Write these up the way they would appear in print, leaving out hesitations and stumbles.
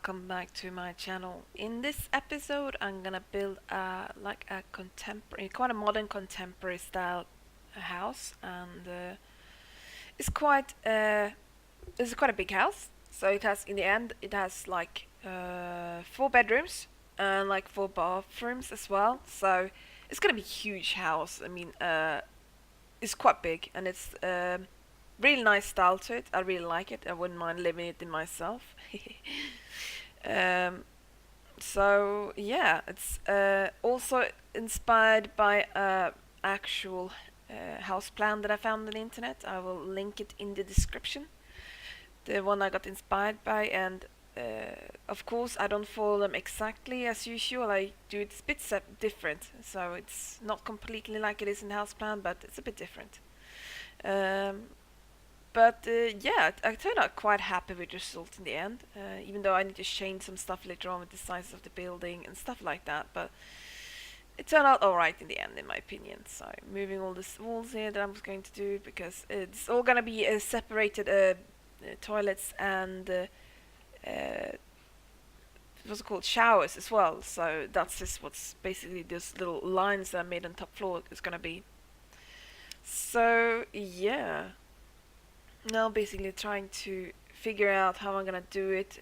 welcome back to my channel. In this episode I'm gonna build like a contemporary, quite a modern contemporary style house, and it's quite a big house. So it has, in the end, it has like 4 bedrooms and like 4 bathrooms as well. So it's gonna be a huge house. I mean, it's quite big, and it's really nice style to it. I really like it. I wouldn't mind living it in myself. um, so yeah, it's also inspired by a actual house plan that I found on the internet. I will link it in the description. The one I got inspired by, and of course I don't follow them exactly as usual. I do it a bit different, so it's not completely like it is in house plan, but it's a bit different. Um, but yeah, I turned out quite happy with the result in the end, even though I need to change some stuff later on with the size of the building and stuff like that. But it turned out alright in the end, in my opinion. So moving all these walls here that I'm going to do, because it's all gonna be separated toilets and what's it called, showers as well. So that's just what's basically those little lines that I made on top floor is gonna be. So yeah. Now basically trying to figure out how I'm gonna do it.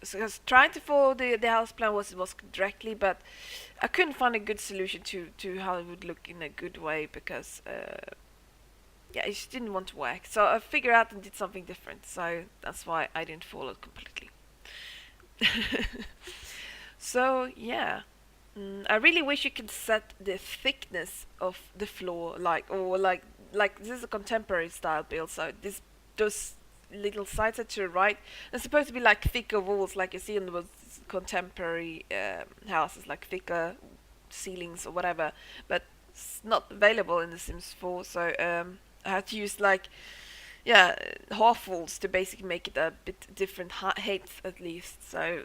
So I was trying to follow the house plan was directly, but I couldn't find a good solution to how it would look in a good way, because yeah, it just didn't want to work. So I figured out and did something different. So that's why I didn't follow it completely. So yeah. I really wish you could set the thickness of the floor, like this is a contemporary style build, so this those little sides are to the right. They're supposed to be like thicker walls, like you see in the contemporary houses, like thicker ceilings or whatever. But it's not available in The Sims 4, so I had to use like half walls to basically make it a bit different height at least. So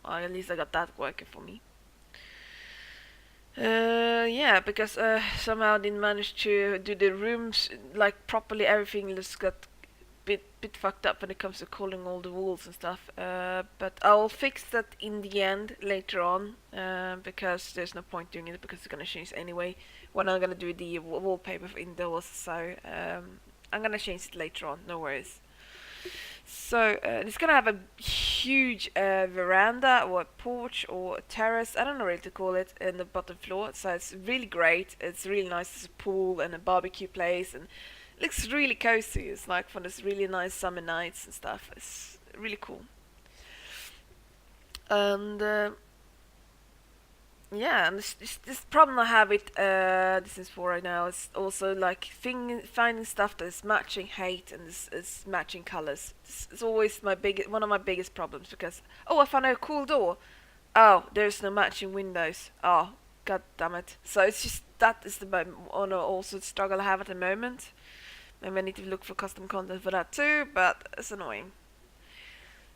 at least I got that working for me. Yeah, because somehow I didn't manage to do the rooms like properly. Everything just got bit fucked up when it comes to coloring all the walls and stuff. But I'll fix that in the end later on, because there's no point doing it because it's gonna change anyway when I'm gonna do the wallpaper for indoors. So I'm gonna change it later on. No worries. So it's gonna have a huge veranda or a porch or a terrace, I don't know really to call it, in the bottom floor. So it's really great. It's really nice. It's a pool and a barbecue place, and it looks really cozy. It's like for this really nice summer nights and stuff. It's really cool. And yeah, and this problem I have with this is for right now is also like finding stuff that is matching height and is matching colors. It's always one of my biggest problems, because I found a cool door. Oh, there's no matching windows. Oh, god damn it. So it's just that is the also the struggle I have at the moment. Maybe I need to look for custom content for that too, but it's annoying.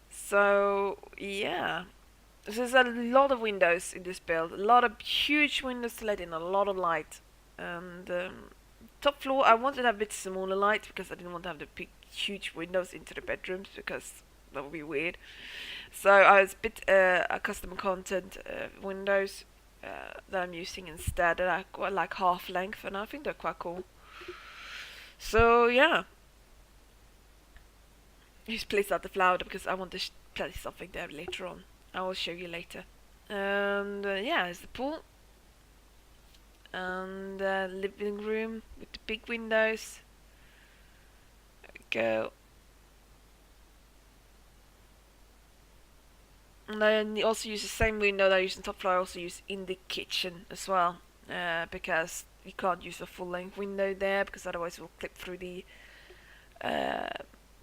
So yeah. There's a lot of windows in this build, a lot of huge windows to let in a lot of light. And top floor, I wanted to have a bit smaller light because I didn't want to have the big, huge windows into the bedrooms, because that would be weird. So I was a bit custom content windows that I'm using instead, that are quite like half length, and I think they're quite cool. So yeah, just place out the flower because I want to place something there later on. I will show you later. And yeah, it's the pool and living room with the big windows. There we go. And I also use the same window that I use on top floor. I also use in the kitchen as well, because you can't use a full-length window there, because otherwise it will clip through the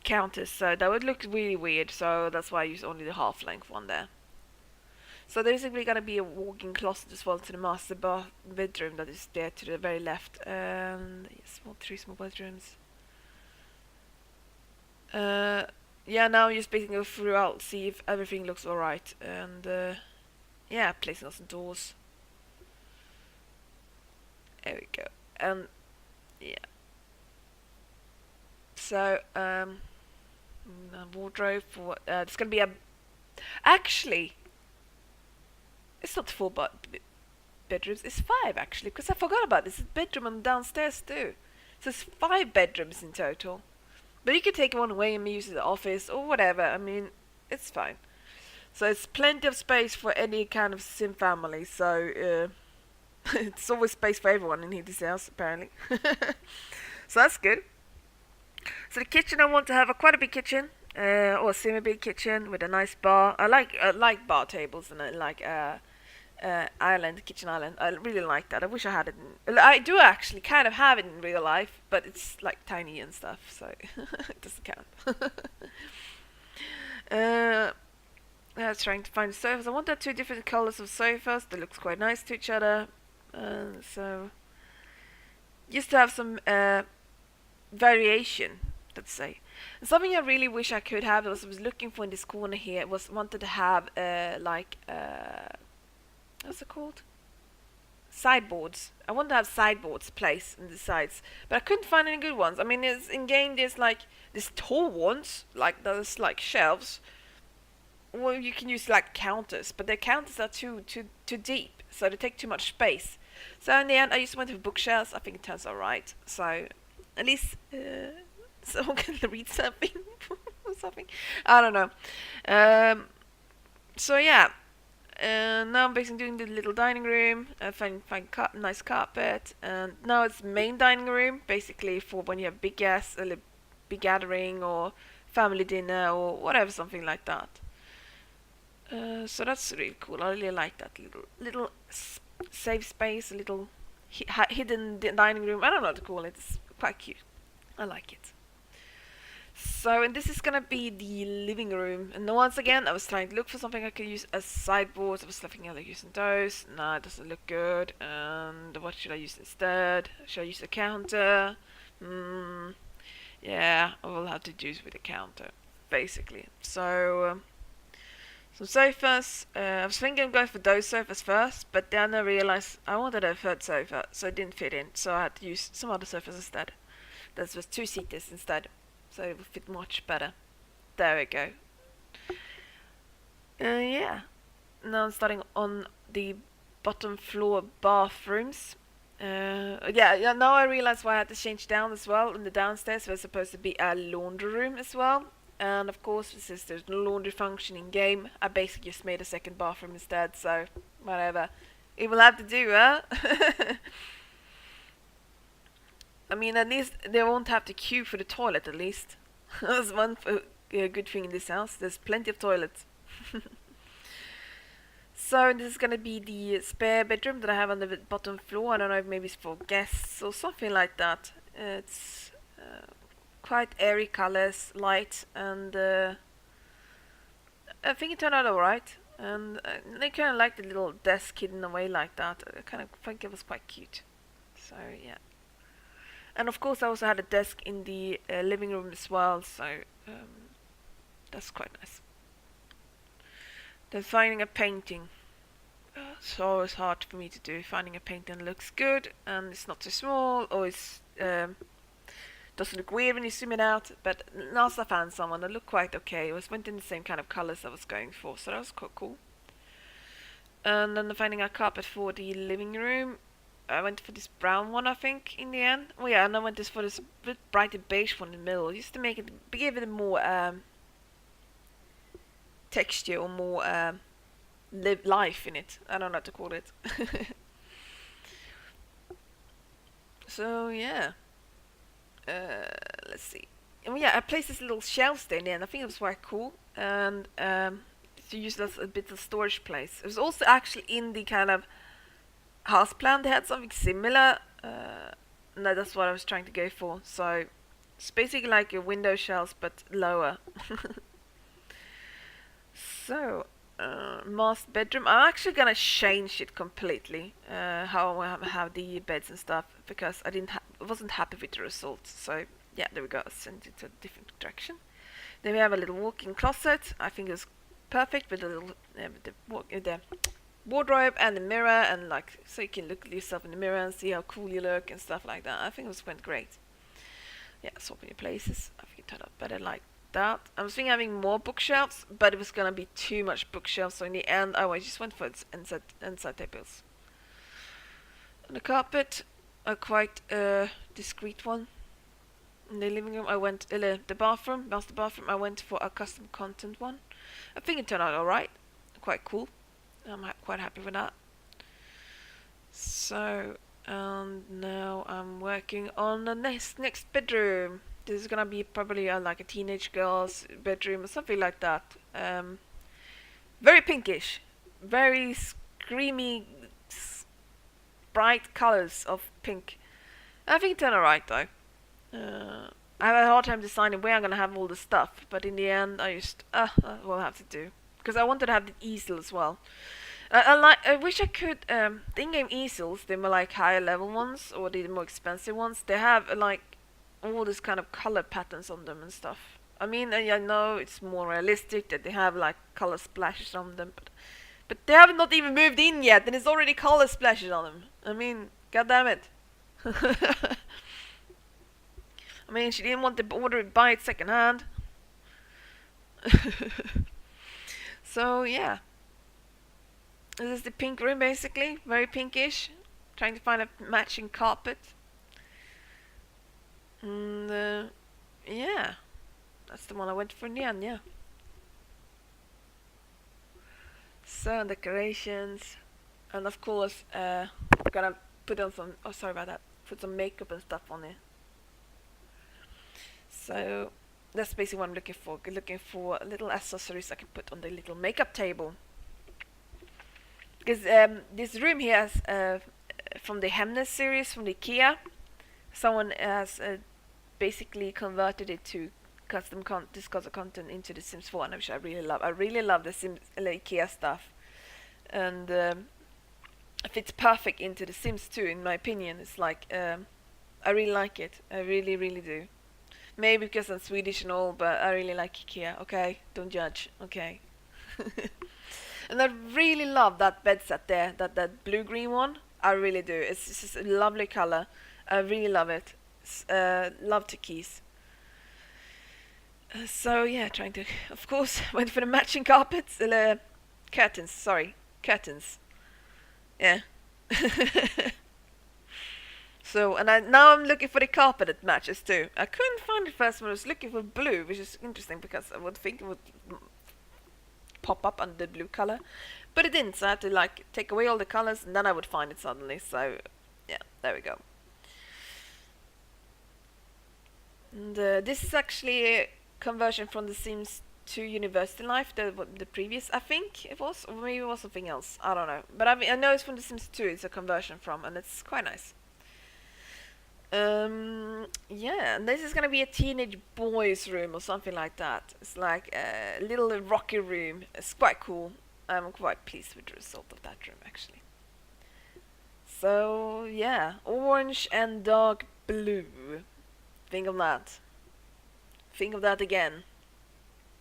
counters. So that would look really weird. So that's why I use only the half-length one there. So there's actually going to be a walk-in closet as well to the master bedroom that is there to the very left. And yes, 3 small bedrooms. Yeah, now I'm just basically go throughout, see if everything looks alright. And yeah, placing some doors. There we go. And yeah. So wardrobe for there's going to be a Actually, it's not 4 bedrooms, it's 5 actually, because I forgot about this. It's bedroom and downstairs too. So it's 5 bedrooms in total. But you can take one away and use it as the office or whatever. I mean, it's fine. So it's plenty of space for any kind of sim family. So it's always space for everyone in this house, apparently. So that's good. So the kitchen, I want to have quite a big kitchen, or a semi-big kitchen with a nice bar. I like bar tables, and I like kitchen island. I really like that. I wish I had it. I do actually kind of have it in real life, but it's like tiny and stuff, so it doesn't count. I was trying to find sofas. I wanted 2 different colors of sofas. They look quite nice to each other. So just to have some variation, let's say. And something I really wish I could have, that I was looking for in this corner here, wanted to have what's it called? Sideboards. I want to have sideboards placed in the sides, but I couldn't find any good ones. I mean, in game there's like these tall ones, like those like shelves. Well, you can use like counters, but the counters are too deep, so they take too much space. So in the end, I just went with bookshelves. I think it turns out right. So at least someone can read something or something. I don't know. So yeah. Now I'm basically doing the little dining room. Find nice carpet, and now it's main dining room, basically for when you have big gathering or family dinner or whatever, something like that. So that's really cool. I really like that little safe space, a little hidden dining room. I don't know what to call it. It's quite cute. I like it. So, and this is gonna be the living room. And once again, I was trying to look for something I could use as sideboards. I was looking at using those. Nah, it doesn't look good. And what should I use instead? Should I use a counter? Yeah, I will have to use with a counter, basically. So, some sofas. I was thinking of going for those sofas first, but then I realized I wanted a 3rd sofa, so it didn't fit in. So I had to use some other sofas instead. That was 2-seaters instead. So it will fit much better. There we go. Yeah. Now I'm starting on the bottom floor bathrooms. Yeah, now I realize why I had to change down as well. In the downstairs there's supposed to be a laundry room as well. And of course, since there's no laundry function in game, I basically just made a 2nd bathroom instead, so whatever. It will have to do, huh? I mean, at least they won't have to queue for the toilet, at least. That's one good thing in this house. There's plenty of toilets. So this is gonna be the spare bedroom that I have on the bottom floor. I don't know if maybe it's for guests or something like that. It's quite airy colors, light, and I think it turned out alright. And I kind of like the little desk hidden away like that. I kind of think it was quite cute. So yeah. And of course I also had a desk in the living room as well, so that's quite nice. Then finding a painting. It's always hard for me to do. Finding a painting that looks good and it's not too small, or it's doesn't look weird when you zoom it out. But last I found someone that looked quite okay. It went in the same kind of colors I was going for, so that was quite cool. And then finding a carpet for the living room. I went for this brown one, I think, in the end. Oh yeah, and I went for this bit brighter beige one in the middle, just to make it, give it more texture or more life in it. I don't know what to call it. So yeah, let's see. Oh yeah, I placed this little shelves there in the end. I think it was quite cool, and to use it as a bit of storage place. It was also actually in the kind of house plan. They had something similar. No, that's what I was trying to go for. So it's basically like a window shelves but lower. So master bedroom. I'm actually gonna change it completely. How I have the beds and stuff, because I wasn't happy with the results. So yeah, there we go. I sent it to a different direction. Then we have a little walk-in closet. I think it's perfect with a little the wardrobe and the mirror, and like so you can look at yourself in the mirror and see how cool you look and stuff like that. I think it went great. Yeah, swapping your places. I think it turned out better like that. I was thinking having more bookshelves, but it was gonna be too much bookshelves, so in the end I just went for inside tables. And the carpet, a quite discreet one. In the living room I went, the bathroom, master bathroom, I went for a custom content one. I think it turned out alright, quite cool. I'm quite happy with that. So, now I'm working on the next bedroom. This is gonna be probably like a teenage girl's bedroom or something like that. Very pinkish, very screamy, bright colors of pink. I think it turned alright though. I have a hard time deciding where I'm gonna have all the stuff, but in the end I just will have to do, because I wanted to have the easel as well. I wish I could. The in-game easels, the more like higher level ones or the more expensive ones, they have like all this kind of color patterns on them and stuff. I mean, I know it's more realistic that they have like color splashes on them, but they have not even moved in yet, and it's already color splashes on them. I mean, god damn it. I mean, she didn't want to order it, buy it second hand. So yeah. This is the pink room basically, very pinkish. Trying to find a matching carpet. And yeah, that's the one I went for in the end, yeah. So decorations, and of course, I'm gonna put on some. Oh, sorry about that. Put some makeup and stuff on it. So that's basically what I'm looking for. Looking for little accessories I can put on the little makeup table. Because this room here is from the Hemnes series from the IKEA. Someone has basically converted it to this custom content into the Sims 4, which I really love. I really love the Sims IKEA stuff, and it fits perfect into the Sims 2 in my opinion. It's like I really like it. I really, really do. Maybe because I'm Swedish and all, but I really like IKEA. Okay, don't judge. Okay. And I really love that bed set there, that blue-green one. I really do. It's just a lovely color. I really love it. Love turquoise. So yeah, trying to, of course, went for the matching carpets. Curtains, sorry. Curtains. Yeah. So, and now I'm looking for the carpet that matches too. I couldn't find it first when I was looking for blue, which is interesting because I would think it would pop up under the blue color, but it didn't, so I had to like take away all the colors and then I would find it suddenly. So yeah, there we go. And this is actually a conversion from the Sims 2 University Life, the previous, I think it was, or maybe it was something else, I don't know, but I know it's from the Sims 2, it's a conversion from, and it's quite nice. Yeah, and this is gonna be a teenage boys room or something like that. It's like a little rocky room. It's quite cool. I'm quite pleased with the result of that room actually. So yeah, orange and dark blue. Think of that. Think of that again.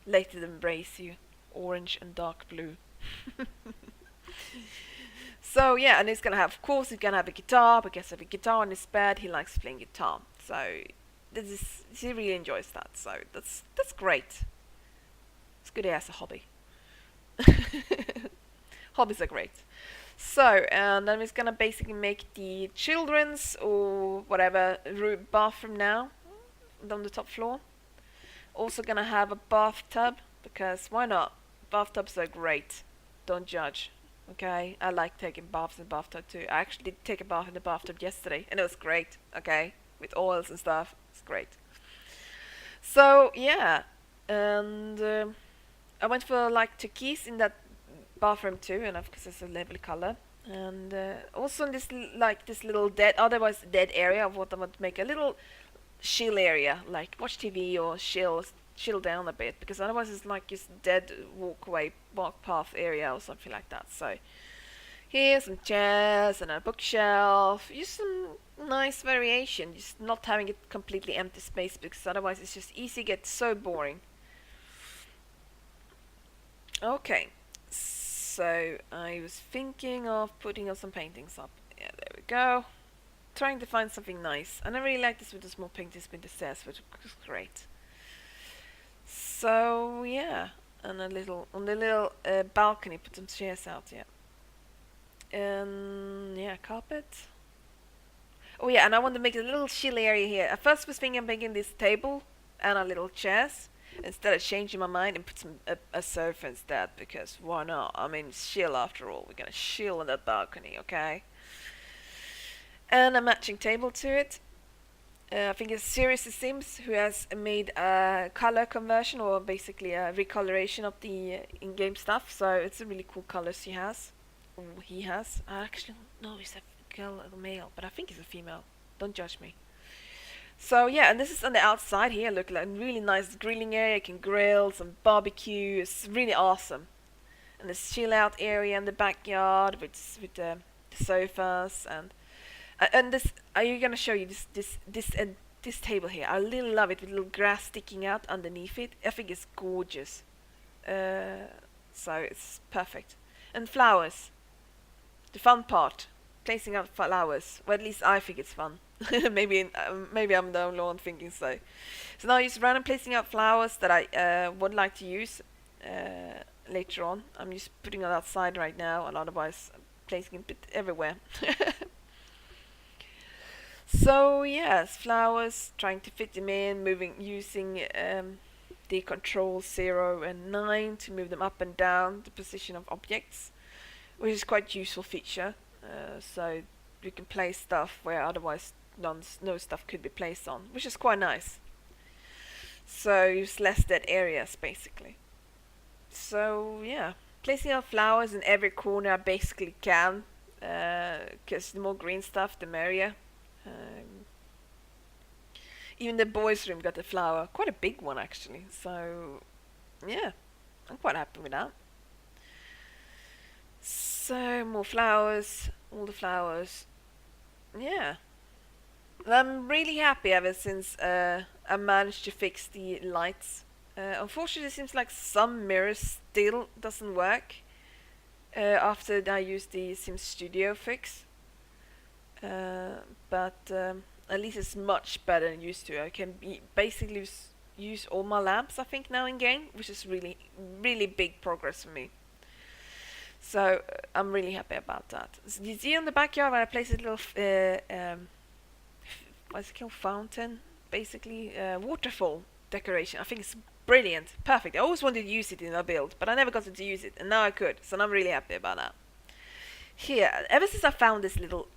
Let it embrace you. Orange and dark blue. So yeah, and he's gonna have, of course, he's gonna have a guitar because of a guitar on his bed. He likes playing guitar, so he really enjoys that. So that's great. It's good he has a hobby. Hobbies are great. So and then he's gonna basically make the children's or whatever bathroom now on the top floor. Also gonna have a bathtub because why not? Bathtubs are great. Don't judge. Okay, I like taking baths in the bathtub too. I actually did take a bath in the bathtub yesterday, and it was great. Okay, with oils and stuff, it's great. So yeah, and I went for like turquoise in that bathroom too, and of course it's a lovely color. And also in this this little otherwise dead area of what I want to make a little chill area, like watch TV or chill down a bit, because otherwise it's like just dead walk path area or something like that. So here's some chairs and a bookshelf, just some nice variation, just not having it completely empty space, because otherwise it's just easy to get so boring. Okay, so I was thinking of putting on some paintings up. Yeah, there we go. Trying to find something nice, and I really like this with the small paintings with the stairs, which is great. So yeah, and a little on the little balcony, put some chairs out. Yeah, and yeah, carpet. Oh yeah, and I want to make a little chill area here. I first was thinking of making this table and a little chairs. Instead of changing my mind and put a sofa instead, because why not? I mean, chill after all. We're gonna chill on that balcony, okay? And a matching table to it. I think it's Series Sims who has made a color conversion, or basically a recoloration of the in-game stuff. So it's a really cool colors he has. He has. I actually don't know if he's a girl or a male, but I think he's a female. Don't judge me. So yeah, and this is on the outside here. Look, like really nice grilling area. You can grill some barbecue. It's really awesome. And this chill out area in the backyard with the sofas and this. Are you gonna show you this table here? I really love it with little grass sticking out underneath it. I think it's gorgeous. So it's perfect. And flowers. The fun part, placing out flowers. Well, at least I think it's fun. maybe I'm the only one thinking so. So now I'm just random placing out flowers that I would like to use later on. I'm just putting it outside right now, and otherwise placing it a bit everywhere. So yes, flowers, trying to fit them in, using the control 0 and 9 to move them up and down the position of objects, which is quite a useful feature. So you can place stuff where otherwise no stuff could be placed on, which is quite nice. So use less dead areas basically. So yeah, placing out flowers in every corner I basically can, because the more green stuff the merrier. Even the boys' room got a flower, quite a big one actually. So yeah, I'm quite happy with that. So more flowers, all the flowers. Yeah, and I'm really happy ever since I managed to fix the lights. Unfortunately, it seems like some mirrors still doesn't work after I used the Sim Studio fix. But at least it's much better than used to. I can basically use all my lamps, I think, now in game, which is really, really big progress for me. So I'm really happy about that. So you see on the backyard where I place a little, what's it called, fountain, basically, waterfall decoration. I think it's brilliant, perfect. I always wanted to use it in a build, but I never got to use it, and now I could. So I'm really happy about that. Here, ever since I found this little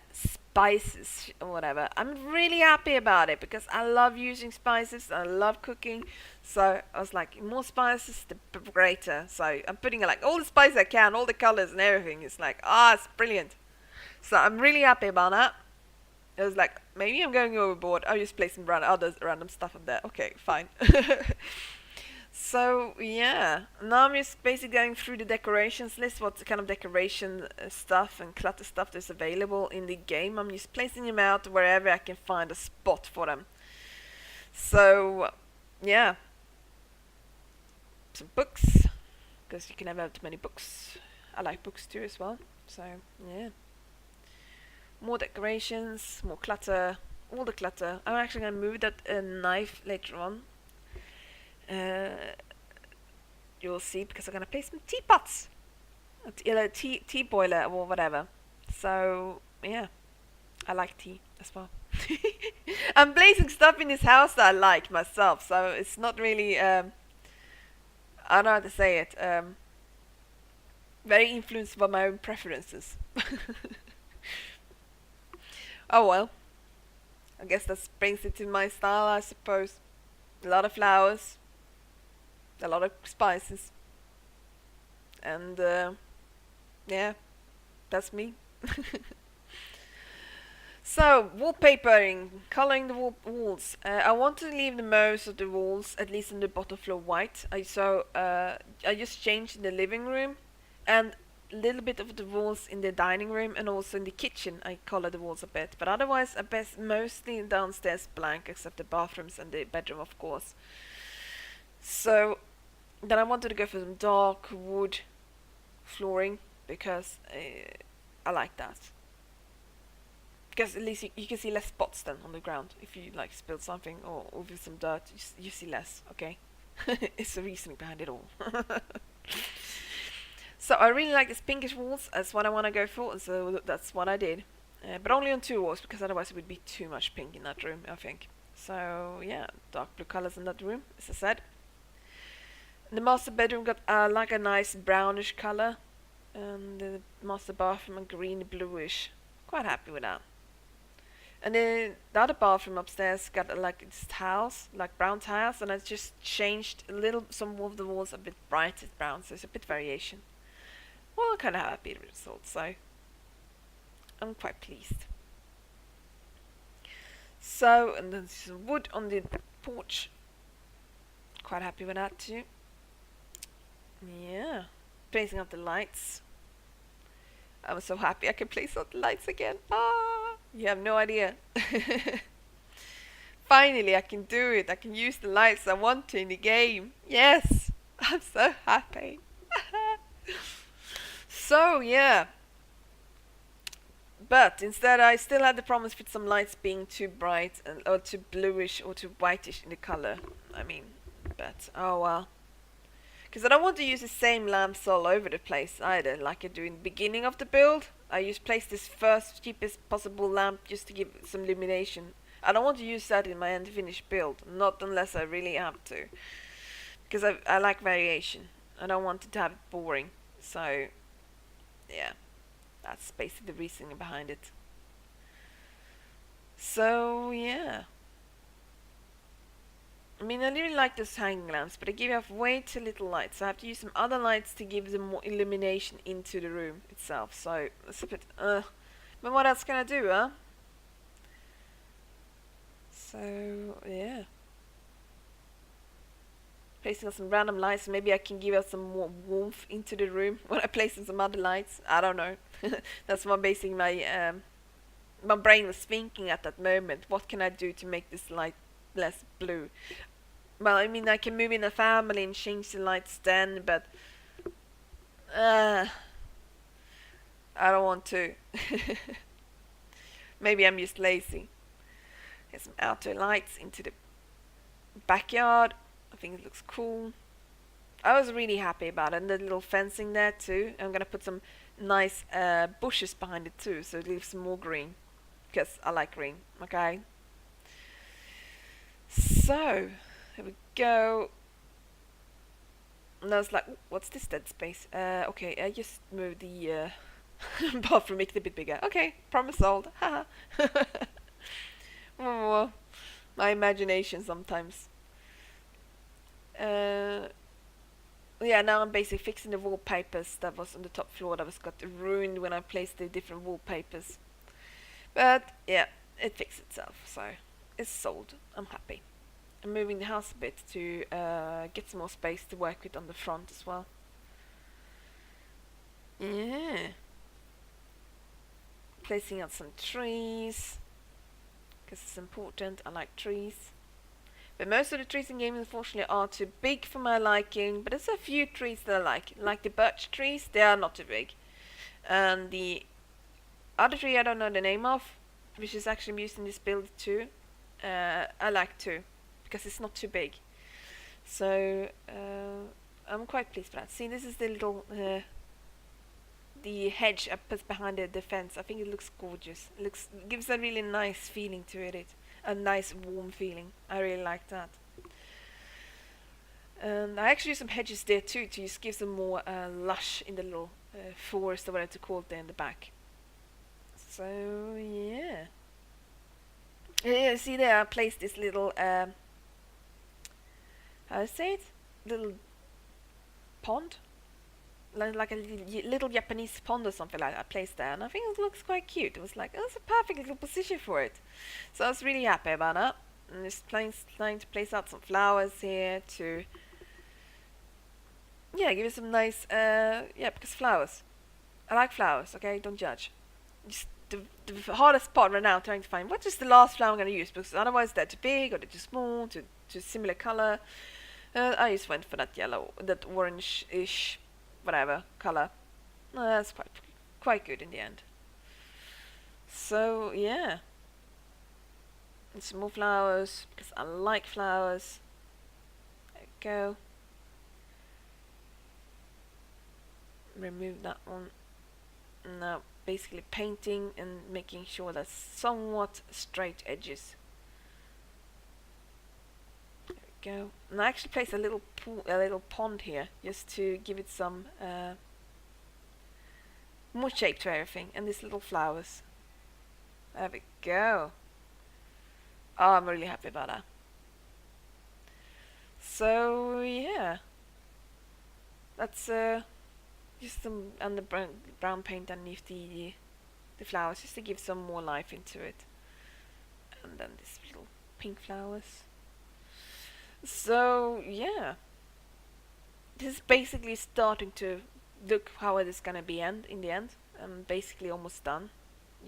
spices or whatever, I'm really happy about it because I love using spices, I love cooking. So I was like, more spices the greater. So I'm putting like all the spices I can, all the colors and everything. It's like, it's brilliant. So I'm really happy about that. It was like, maybe I'm going overboard. I'll just place some random stuff on there. Okay, fine. So yeah, now I'm just basically going through the decorations list, what kind of decoration stuff and clutter stuff there's available in the game. I'm just placing them out wherever I can find a spot for them. So yeah, some books, because you can never have too many books. I like books too as well. So yeah, more decorations, more clutter, all the clutter. I'm actually going to move that knife later on. You'll see, because I'm gonna place some teapots, a tea boiler or whatever. So yeah, I like tea as well. I'm placing stuff in this house that I like myself, so it's not really I don't know how to say it. Very influenced by my own preferences. Oh well, I guess that brings it to my style, I suppose. A lot of flowers, a lot of spices, and yeah, that's me. So, wallpapering, coloring the walls. I want to leave the most of the walls, at least in the bottom floor, white. I just changed in the living room, and a little bit of the walls in the dining room, and also in the kitchen I color the walls a bit. But otherwise, I best mostly downstairs blank, except the bathrooms and the bedroom, of course. So then I wanted to go for some dark wood flooring, because I like that. Because at least you can see less spots then on the ground if you like spill something or with some dirt. You see less, okay? It's the reasoning behind it all. So I really like this pinkish walls. That's what I want to go for, so that's what I did. But only on 2 walls, because otherwise it would be too much pink in that room, I think. So yeah, dark blue colors in that room, as I said. The master bedroom got like a nice brownish color, and the master bathroom a green bluish. Quite happy with that. And then the other bathroom upstairs got like its tiles, like brown tiles, and I just changed a little, some of the walls a bit brighter brown, so there's a bit variation. Well, I'm kind of happy with the result, so I'm quite pleased. So, and then some wood on the porch. Quite happy with that too. Yeah, placing up the lights. I was so happy I can place up the lights again. Ah, you have no idea. Finally, I can do it. I can use the lights I want to in the game. Yes, I'm so happy. So yeah, but instead I still had the problems with some lights being too bright and or too bluish or too whitish in the color. I mean, but oh well. Because I don't want to use the same lamps all over the place either, like I do in the beginning of the build. I just placed this first cheapest possible lamp just to give some illumination. I don't want to use that in my end finished build, not unless I really have to. Because I like variation. I don't want it to have it boring. So yeah, that's basically the reasoning behind it. So yeah, I mean, I really like those hanging lamps, but they give off way too little light, so I have to use some other lights to give them more illumination into the room itself. So it's a bit but what else can I do, huh? So yeah, placing on some random lights. Maybe I can give out some more warmth into the room when I place in some other lights. I don't know. That's what basically my brain was thinking at that moment. What can I do to make this light less blue? Well, I mean, I can move in a family and change the lights then, but I don't want to. Maybe I'm just lazy. Get some outdoor lights into the backyard. I think it looks cool. I was really happy about it. And the little fencing there too. I'm gonna put some nice bushes behind it too, so it leaves some more green. Because I like green, okay? So, here we go. And I was like, what's this dead space? Okay, I just moved the bathroom, make it a bit bigger. Okay, problem solved. Haha. Oh, my imagination sometimes. Yeah, now I'm basically fixing the wallpapers that was on the top floor that was got ruined when I placed the different wallpapers. But yeah, it fixed itself, so it's sold. I'm happy. I'm moving the house a bit to get some more space to work with on the front as well. Yeah. Placing out some trees, because it's important. I like trees. But most of the trees in game, unfortunately, are too big for my liking. But there's a few trees that I like the birch trees. They are not too big. And the other tree I don't know the name of, which is actually used in this build too, I like too, because it's not too big. So I'm quite pleased with that. See, this is the little the hedge I put behind the fence. I think it looks gorgeous. It gives a really nice feeling to it. A nice warm feeling. I really like that. And I actually use some hedges there too to just give some more lush in the little forest or whatever to call it there in the back. So yeah. Yeah, see there I placed this little how do I say it? Little pond? Like a little Japanese pond or something like that I placed there, and I think it looks quite cute. It was like, oh, it's a perfect little position for it. So I was really happy about that. And just trying to place out some flowers here to give it some nice because flowers. I like flowers, okay? Don't judge. Just the hardest part right now trying to find what is the last flower I'm gonna use, because otherwise they're too big or they're too small, too similar color. I just went for that yellow, that orange-ish whatever color. That's quite good in the end. So yeah, and some more flowers because I like flowers. go. Remove that one. Now basically painting and making sure that's somewhat straight edges. There we go. And I actually placed a little pool, a little pond here, just to give it some more shape to everything. And these little flowers. There we go. Oh, I'm really happy about that. So yeah, that's just some brown paint underneath the flowers, just to give some more life into it. And then these little pink flowers. So yeah, this is basically starting to look how it is gonna be in the end. I'm basically almost done.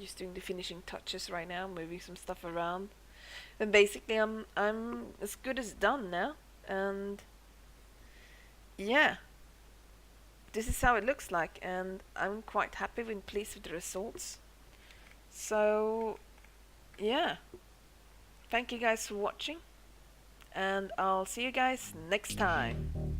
Just doing the finishing touches right now, moving some stuff around. And basically I'm as good as done now. And yeah, this is how it looks like, and I'm quite happy and pleased with the results. So yeah, thank you guys for watching, and I'll see you guys next time.